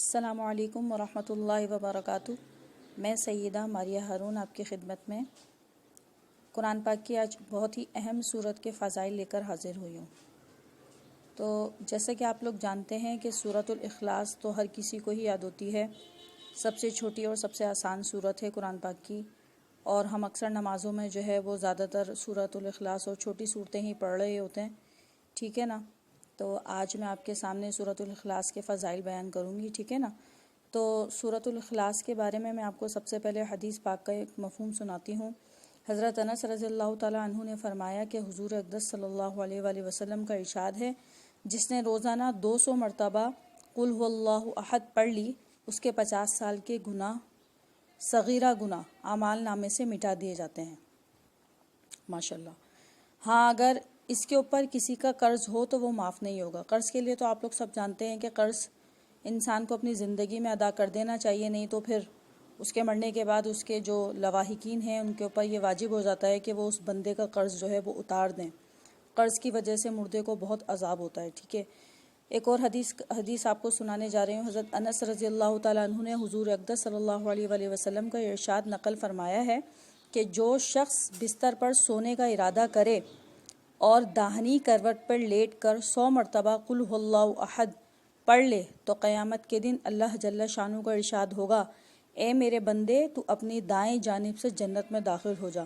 السلام علیکم ورحمۃ اللہ وبرکاتہ۔ میں سیدہ ماریہ ہارون آپ کی خدمت میں قرآن پاک کی آج بہت ہی اہم سورت کے فضائل لے کر حاضر ہوئی ہوں۔ تو جیسا کہ آپ لوگ جانتے ہیں کہ سورۃ الاخلاص تو ہر کسی کو ہی یاد ہوتی ہے، سب سے چھوٹی اور سب سے آسان سورت ہے قرآن پاک کی، اور ہم اکثر نمازوں میں جو ہے وہ زیادہ تر سورۃ الاخلاص اور چھوٹی صورتیں ہی پڑھ رہے ہوتے ہیں، ٹھیک ہے نا۔ تو آج میں آپ کے سامنے سورۃ الاخلاص کے فضائل بیان کروں گی، ٹھیک ہے نا۔ تو سورۃ الاخلاص کے بارے میں آپ کو سب سے پہلے حدیث پاک کا ایک مفہوم سناتی ہوں۔ حضرت انس رضی اللہ تعالیٰ عنہ نے فرمایا کہ حضور اقدس صلی اللہ علیہ وآلہ وسلم کا ارشاد ہے، جس نے روزانہ 200 مرتبہ قل هو اللہ احد پڑھ لی، اس کے 50 سال کے گناہ، صغیرہ گناہ اعمال نامے سے مٹا دیے جاتے ہیں۔ ماشاءاللہ۔ ہاں، اگر اس کے اوپر کسی کا قرض ہو تو وہ معاف نہیں ہوگا۔ قرض کے لیے تو آپ لوگ سب جانتے ہیں کہ قرض انسان کو اپنی زندگی میں ادا کر دینا چاہیے، نہیں تو پھر اس کے مرنے کے بعد اس کے جو لواحقین ہیں ان کے اوپر یہ واجب ہو جاتا ہے کہ وہ اس بندے کا قرض جو ہے وہ اتار دیں۔ قرض کی وجہ سے مردے کو بہت عذاب ہوتا ہے، ٹھیک ہے۔ ایک اور حدیث آپ کو سنانے جا رہی ہوں۔ حضرت انس رضی اللہ تعالیٰ عنہ نے حضور اقدس صلی اللہ علیہ وآلہ وسلم کا ارشاد نقل فرمایا ہے کہ جو شخص بستر پر سونے کا ارادہ کرے اور داہنی کروٹ پر لیٹ کر 100 مرتبہ قل هو اللہ احد پڑھ لے تو قیامت کے دن اللہ جل شانہ کا ارشاد ہوگا، اے میرے بندے، تو اپنی دائیں جانب سے جنت میں داخل ہو جا۔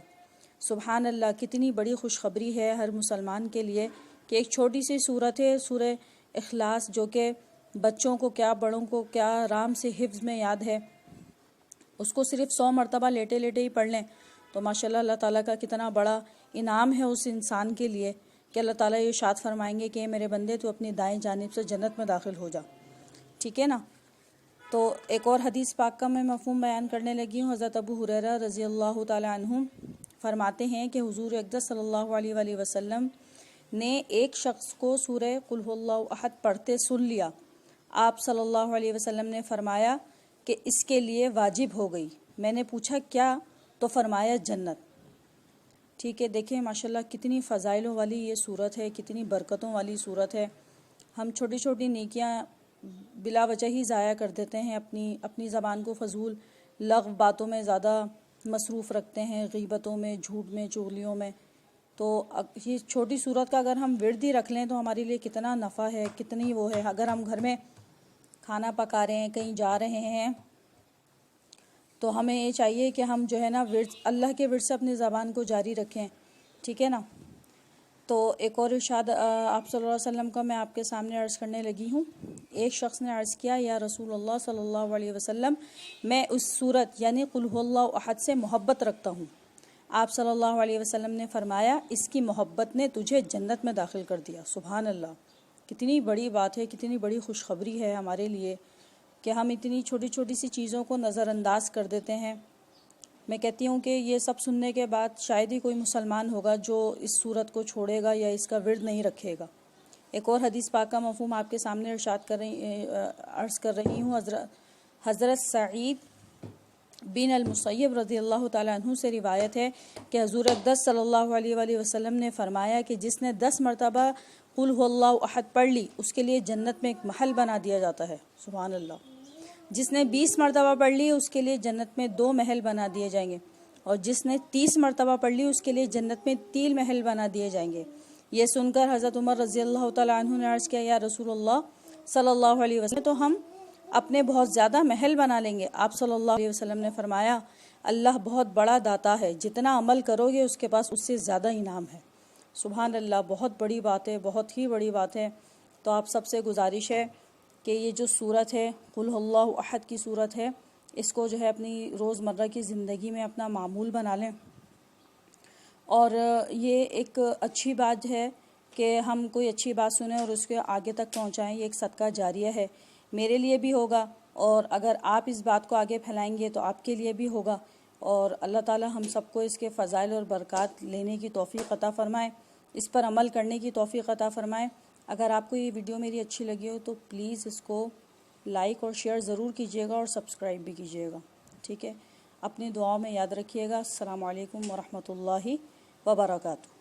سبحان اللہ، کتنی بڑی خوشخبری ہے ہر مسلمان کے لیے کہ ایک چھوٹی سی سورت ہے سورہ اخلاص، جو کہ بچوں کو کیا بڑوں کو کیا آرام سے حفظ میں یاد ہے، اس کو صرف 100 مرتبہ لیٹے لیٹے ہی پڑھ لیں تو ماشاءاللہ اللہ تعالیٰ کا کتنا بڑا انعام ہے اس انسان کے لیے کہ اللہ تعالیٰ یہ ارشاد فرمائیں گے کہ میرے بندے تو اپنی دائیں جانب سے جنت میں داخل ہو جا، ٹھیک ہے نا۔ تو ایک اور حدیث پاک کا میں مفہوم بیان کرنے لگی ہوں۔ حضرت ابو ہریرہ رضی اللہ تعالیٰ عنہ فرماتے ہیں کہ حضور اقدس صلی اللہ علیہ وآلہ وسلم نے ایک شخص کو سورہ قل هو اللہ احد پڑھتے سن لیا۔ آپ صلی اللہ علیہ وسلم نے فرمایا کہ اس کے لیے واجب ہو گئی۔ میں نے پوچھا کیا؟ تو فرمایا جنت، ٹھیک ہے۔ دیکھیں ماشاءاللہ کتنی فضائلوں والی یہ صورت ہے، کتنی برکتوں والی صورت ہے۔ ہم چھوٹی چھوٹی نیکیاں بلا وجہ ہی ضائع کر دیتے ہیں، اپنی زبان کو فضول لغو باتوں میں زیادہ مصروف رکھتے ہیں، غیبتوں میں، جھوٹ میں، چغلیوں میں۔ تو یہ چھوٹی صورت کا اگر ہم ورد ہی رکھ لیں تو ہمارے لیے کتنا نفع ہے، کتنی وہ ہے۔ اگر ہم گھر میں کھانا پکا رہے ہیں، کہیں جا رہے ہیں، تو ہمیں یہ چاہیے کہ ہم جو ہے نا اللہ کے ورد سے اپنی زبان کو جاری رکھیں، ٹھیک ہے نا۔ تو ایک اور ارشاد آپ صلی اللہ علیہ وسلم کا میں آپ کے سامنے عرض کرنے لگی ہوں۔ ایک شخص نے عرض کیا، یا رسول اللہ صلی اللہ علیہ وسلم، میں اس صورت یعنی قل هو اللہ احد سے محبت رکھتا ہوں۔ آپ صلی اللہ علیہ وسلم نے فرمایا، اس کی محبت نے تجھے جنت میں داخل کر دیا۔ سبحان اللہ، کتنی بڑی بات ہے، کتنی بڑی خوشخبری ہے ہمارے لیے کہ ہم اتنی چھوٹی چھوٹی سی چیزوں کو نظر انداز کر دیتے ہیں۔ میں کہتی ہوں کہ یہ سب سننے کے بعد شاید ہی کوئی مسلمان ہوگا جو اس صورت کو چھوڑے گا یا اس کا ورد نہیں رکھے گا۔ ایک اور حدیث پاک کا مفہوم آپ کے سامنے عرض کر رہی ہوں۔ حضرت سعید بن المسیب رضی اللہ تعالیٰ عنہ سے روایت ہے کہ حضور اقدس صلی اللہ علیہ وآلہ وسلم نے فرمایا کہ جس نے 10 مرتبہ قل هو اللہ احد پڑھ لی، اس کے لیے جنت میں ایک محل بنا دیا جاتا ہے۔ سبحان اللہ۔ جس نے 20 مرتبہ پڑھ لی، اس کے لیے جنت میں 2 محل بنا دیے جائیں گے، اور جس نے 30 مرتبہ پڑھ لی، اس کے لیے جنت میں 3 محل بنا دیے جائیں گے۔ یہ سن کر حضرت عمر رضی اللہ تعالیٰ عنہ نے عرض کیا، یا رسول اللہ صلی اللہ علیہ وسلم، تو ہم اپنے بہت زیادہ محل بنا لیں گے۔ آپ صلی اللہ علیہ وسلم نے فرمایا، اللہ بہت بڑا داتا ہے، جتنا عمل کرو گے اس کے پاس اس سے زیادہ انعام ہے۔ سبحان اللہ، بہت بڑی بات ہے، بہت ہی بڑی بات ہے۔ تو آپ سب سے گزارش ہے کہ یہ جو صورت ہے قل هو اللہ احد کی صورت ہے، اس کو جو ہے اپنی روزمرہ کی زندگی میں اپنا معمول بنا لیں۔ اور یہ ایک اچھی بات ہے کہ ہم کوئی اچھی بات سنیں اور اس کے آگے تک پہنچائیں، یہ ایک صدقہ جاریہ ہے، میرے لیے بھی ہوگا، اور اگر آپ اس بات کو آگے پھیلائیں گے تو آپ کے لیے بھی ہوگا۔ اور اللہ تعالی ہم سب کو اس کے فضائل اور برکات لینے کی توفیق عطا فرمائے، اس پر عمل کرنے کی توفیق عطا فرمائے۔ اگر آپ کو یہ ویڈیو میری اچھی لگی ہو تو پلیز اس کو لائک اور شیئر ضرور کیجیے گا، اور سبسکرائب بھی کیجیے گا، ٹھیک ہے۔ اپنی دعاؤں میں یاد رکھیے گا۔ السلام علیکم ورحمۃ اللہ وبرکاتہ۔